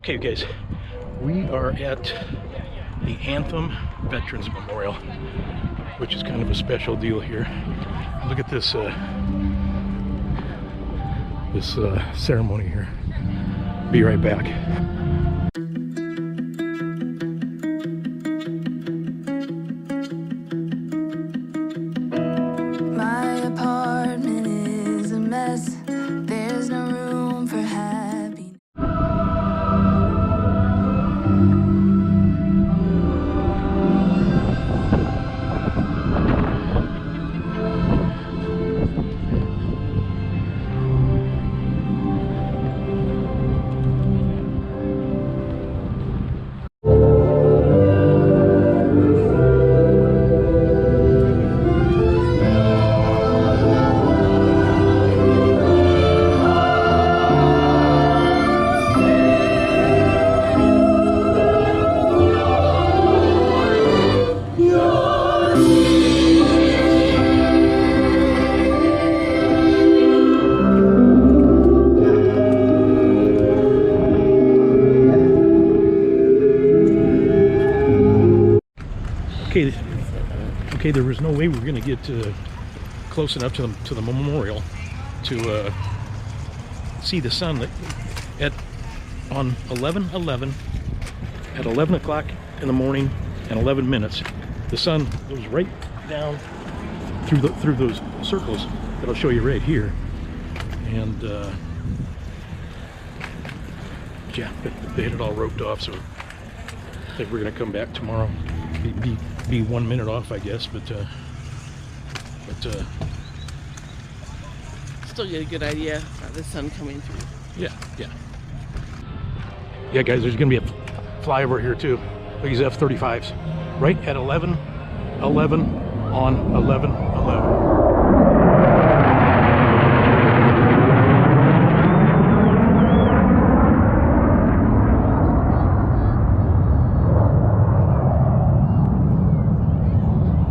Okay, guys, we are at the Anthem Veterans Memorial, which is kind of a special deal here. Look at this ceremony here. Be right back. My apartment is a mess. There's no room for happiness. Okay, there was no way we were going to get close enough to the memorial to see the sun on 11/11 at 11 o'clock in the morning and 11 minutes. The sun goes right down through those circles that I'll show you right here, and yeah, they had it all roped off, so I think we're going to come back tomorrow. Be 1 minute off, I guess, but still get a good idea of the sun coming through. Yeah, guys, there's gonna be a flyover here too. Look, these F-35s right at 11/11 on 11/11.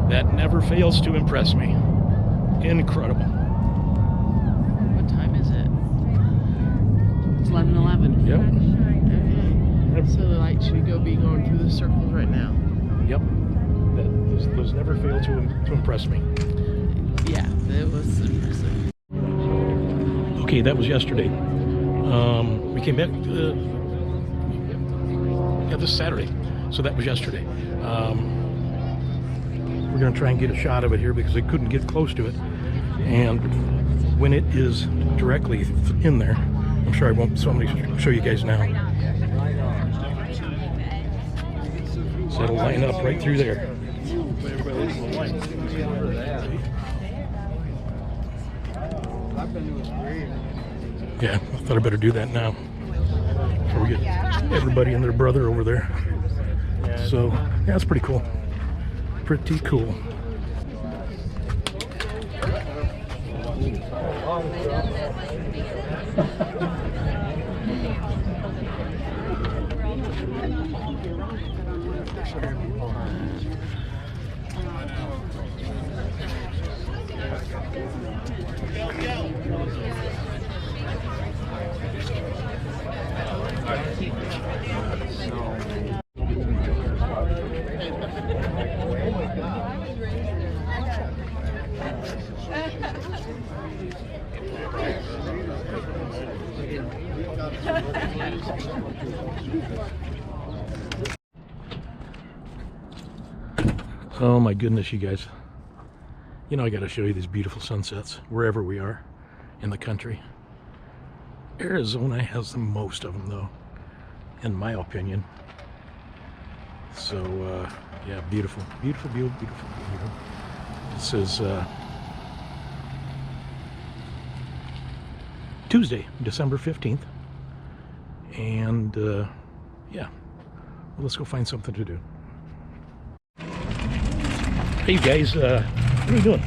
That never fails to impress me. Incredible. What time is it? It's 11:11. Yep. Okay. So the light should be going through the circles right now. Yep. Those never fail to impress me. Yeah, it was impressive. Okay, that was yesterday. We came back this Saturday, so that was yesterday. We're going to try and get a shot of it here because I couldn't get close to it, and when it is directly in there, I'm sure I won't show you guys now. So it'll line up right through there. Yeah, I thought I better do that now before we get everybody and their brother over there. So yeah, that's pretty cool. Pretty cool. Oh my goodness, you guys. You know, I gotta show you these beautiful sunsets wherever we are in the country. Arizona has the most of them, though, in my opinion. So yeah, beautiful. This is Tuesday, December 15th, and yeah, well, let's go find something to do. Hey guys, what are you doing?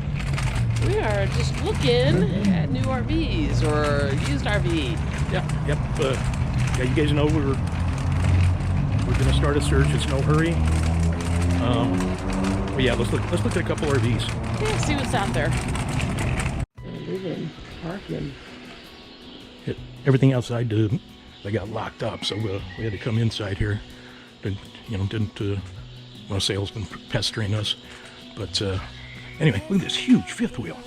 We are just looking at new RVs or used RV. Yep. Yeah, you guys know we're gonna start a search. It's no hurry. But yeah, let's look at a couple RVs. Yeah, see what's out there. Living, parking. Everything outside they got locked up, so we had to come inside here. Didn't sales been pestering us, but anyway, look at this huge fifth wheel.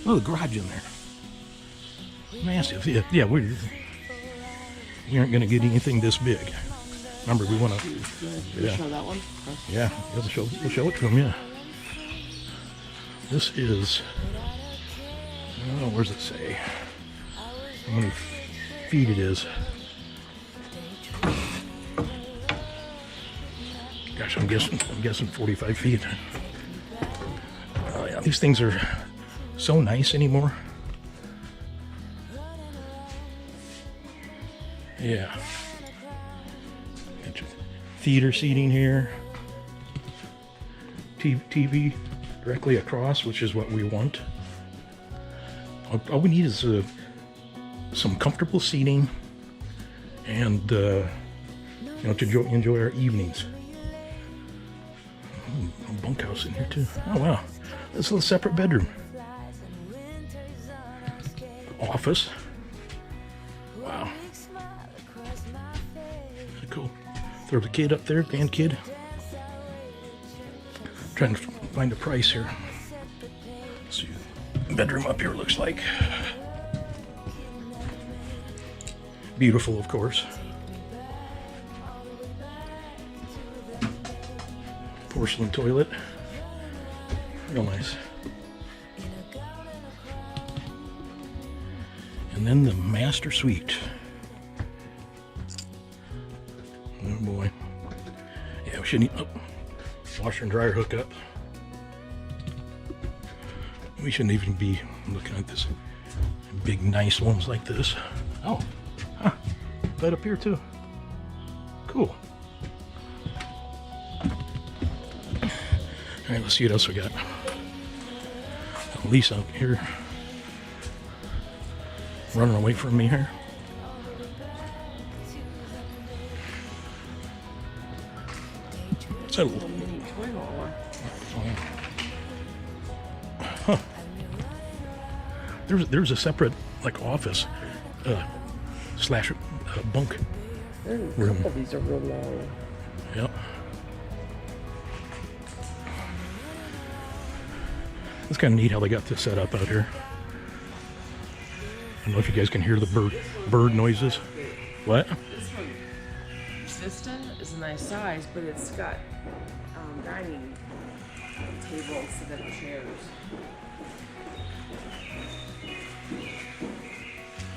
Oh, the garage in there, massive. Yeah, we aren't gonna get anything this big. Remember, we want to. Yeah. Show that one. Yeah, we'll show it to them. Yeah. This is. Oh, where does it say? How many feet it is? Gosh, I'm guessing 45 feet. Oh yeah, these things are so nice anymore. Yeah. Theater seating here. TV directly across, which is what we want. All we need is some comfortable seating and to enjoy our evenings. A bunkhouse in here too. Oh wow, this is a separate bedroom. Office. Wow. Cool. Throw the kid up there, grandkid. Trying to find a price here. Let's see what the bedroom up here looks like. Beautiful, of course. Porcelain toilet. Real nice. And then the master suite. Oh boy. Yeah, we should need washer and dryer hookup. We shouldn't even be looking at this big nice ones like this. Oh, huh. Bed up here too. Cool. All right, let's see what else we got. Lisa out here running away from me here. What's that? Huh. There's a separate office slash bunk room. These are real long. Yep. It's kind of neat how they got this set up out here. I don't know if you guys can hear the bird noises. What? This one, Vista, is a nice size, but it's got dining tables instead of chairs.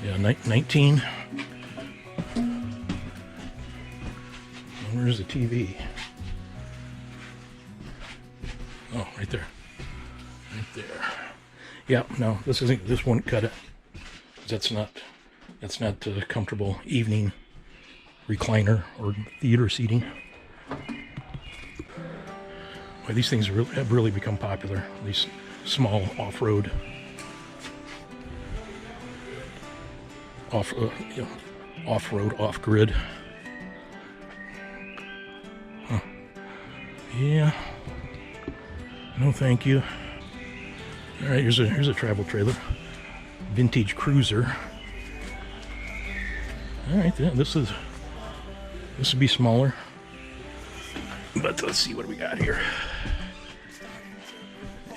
Yeah, 19. Where's the TV? Oh, right there. Right there. Yeah, no, this won't cut it. That's not a comfortable evening recliner or theater seating. Well, these things have really become popular. These small off-road, off-grid. Huh. Yeah. No, thank you. All right, here's a travel trailer, vintage cruiser. All right, then this would be smaller, but let's see what we got here.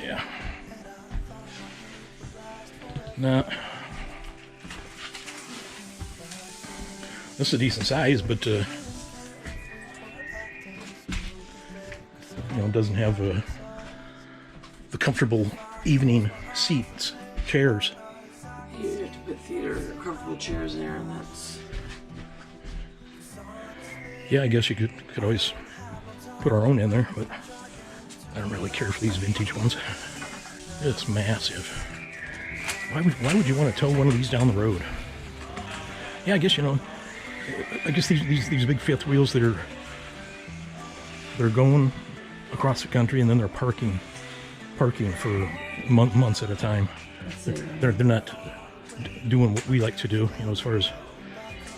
Yeah, no, this is a decent size, but it doesn't have the comfortable evening seats, chairs. You have to put theater comfortable chairs in there, and that's. Yeah, I guess you could always put our own in there, but I don't really care for these vintage ones. It's massive. Why would you want to tow one of these down the road? Yeah, I guess these big fifth wheels that they're going across the country and then they're parking for months at a time. They're not doing what we like to do, as far as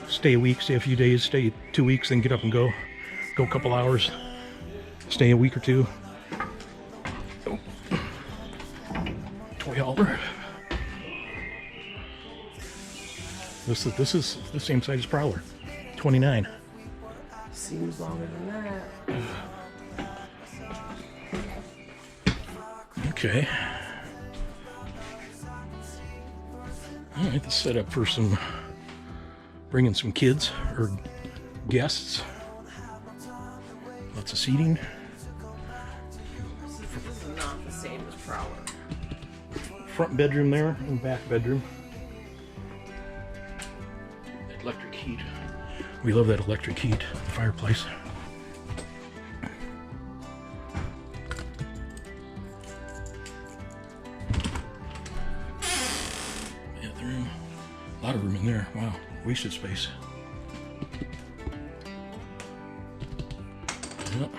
stay a week, stay a few days, stay 2 weeks, then get up and go a couple hours, stay a week or two. Oh. Toy hauler. This is the same size as Prowler, 29. Seems longer than that. Okay. All right, let's set up for bringing some kids or guests. Lots of seating. This is not the same as Prowler. Front bedroom there and back bedroom. That electric heat. We love that electric heat fireplace. Bathroom. A lot of room in there. Wow, wasted space. Yep.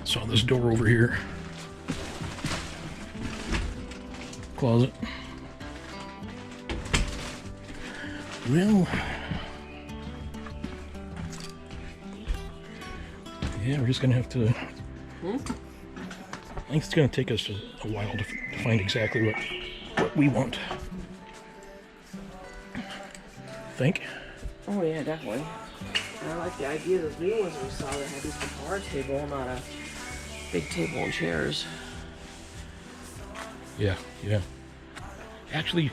Saw this door over here. Closet. Well, yeah, we're just gonna have to. I think it's gonna take us a while to find exactly what we want. Think? Oh yeah, definitely. I like the idea of those new ones we saw that had this bar table, not a big table and chairs. Yeah, yeah. Actually,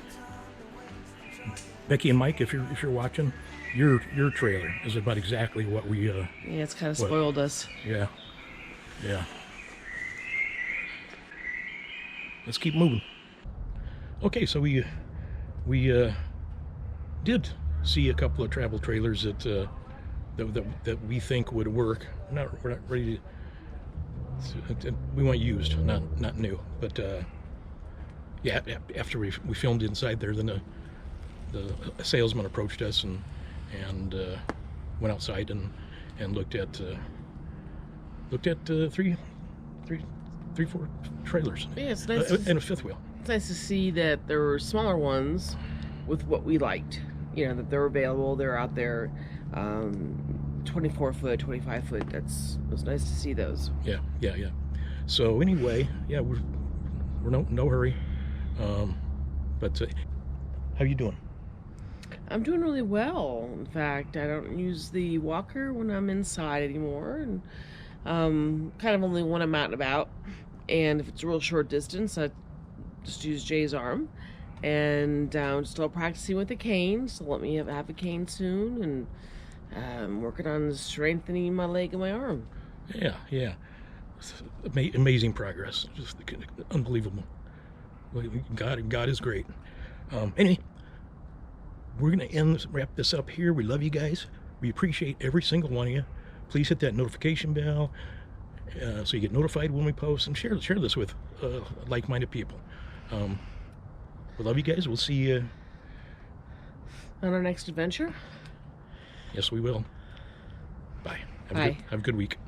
Becky and Mike, if you're watching, your trailer is about exactly what we. Yeah, it's kind of spoiled us. Yeah, yeah. Let's keep moving. Okay, so we did see a couple of travel trailers that we think would work. We're not ready to. We want used, not new. But yeah, after we filmed inside there, then the salesman approached us and went outside and looked at three, four trailers. Yeah, it's nice. And a fifth wheel. It's nice to see that there were smaller ones with what we liked. You know, that they're available, they're out there. 24 foot, 25 foot. It was nice to see those. Yeah. So anyway, yeah, we're no hurry. But how you doing? I'm doing really well. In fact, I don't use the walker when I'm inside anymore, and kind of only when I'm out and about. And if it's a real short distance, I just use Jay's arm. And I'm still practicing with the cane, so let me have a cane soon. And I'm working on strengthening my leg and my arm. Yeah. Amazing progress. Just unbelievable. God is great. Anyway, we're going to wrap this up here. We love you guys. We appreciate every single one of you. Please hit that notification bell so you get notified when we post, and share this with like-minded people. We love you guys. We'll see you on our next adventure. Yes, we will. Bye. Bye. Have a good week.